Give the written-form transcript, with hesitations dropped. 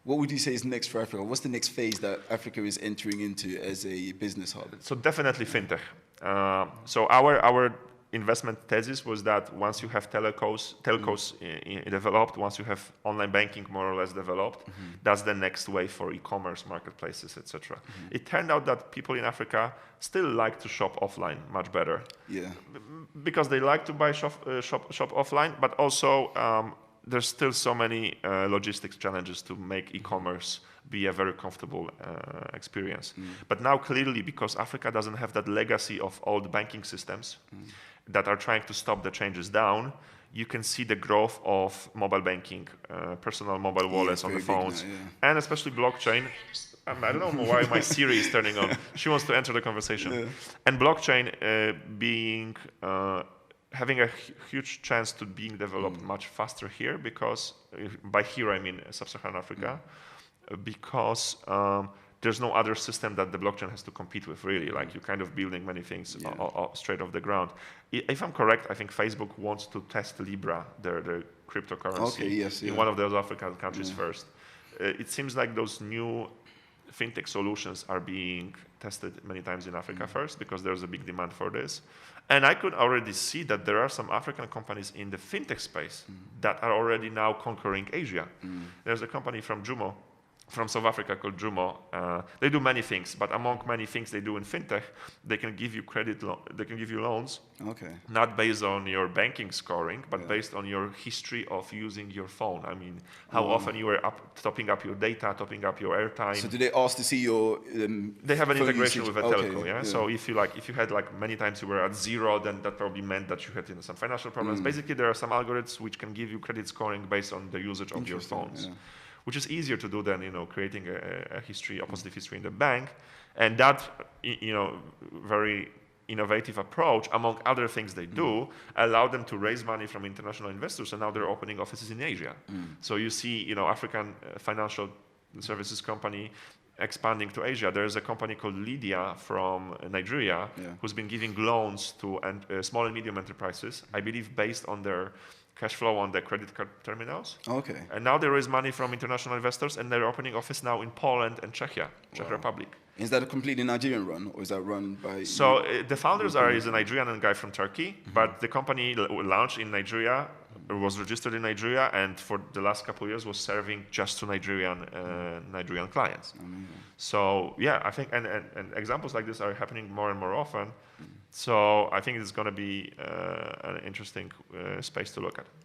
What would you say is next for Africa? What's the next phase that Africa is entering into as a business hub? So definitely fintech. So our investment thesis was that once you have telcos developed, once you have online banking more or less developed, that's the next wave for e-commerce, marketplaces, etc. It turned out that people in Africa still like to shop offline much better. Yeah. Because they like to buy shop offline, but also there's still so many logistics challenges to make e-commerce be a very comfortable experience. But now clearly, because Africa doesn't have that legacy of old banking systems that are trying to stop the changes down, you can see the growth of mobile banking, personal mobile wallets on the phones, now, and especially blockchain. I don't know why my Siri is turning on. She wants to enter the conversation. Yeah. And blockchain having a huge chance to being developed much faster here, because by here I mean sub-Saharan Africa, because there's no other system that the blockchain has to compete with, really. Like, you're kind of building many things straight off the ground. If I'm correct, I think Facebook wants to test Libra, their cryptocurrency, in one of those African countries first. It seems like those new fintech solutions are being tested many times in Africa first, because there's a big demand for this. And I could already see that there are some African companies in the fintech space that are already now conquering Asia. There's a company from South Africa called Jumo. They do many things, but among many things they do in fintech, they can give you they can give you loans, not based on your banking scoring, but based on your history of using your phone. I mean, how often you were topping up your data, topping up your airtime. So do they ask to see your? They have an integration with a telco, yeah. So if you had like many times you were at zero, then that probably meant that you had some financial problems. Basically, there are some algorithms which can give you credit scoring based on the usage of your phones. Which is easier to do than creating a positive history in the bank, and that very innovative approach, among other things they do, allow them to raise money from international investors, and now they're opening offices in Asia. So you see, African financial services company expanding to Asia. There's a company called Lydia from Nigeria who's been giving loans to small and medium enterprises, I believe based on their cash flow on the credit card terminals. And now there is money from international investors, and they're opening office now in Poland and Czech Republic. Is that a completely Nigerian run, or is that run by? So the founders is a Nigerian guy from Turkey, but the company launched in Nigeria, was registered in Nigeria, and for the last couple of years was serving just to Nigerian clients. So yeah, I think and examples like this are happening more and more often. So I think it's going to be an interesting space to look at.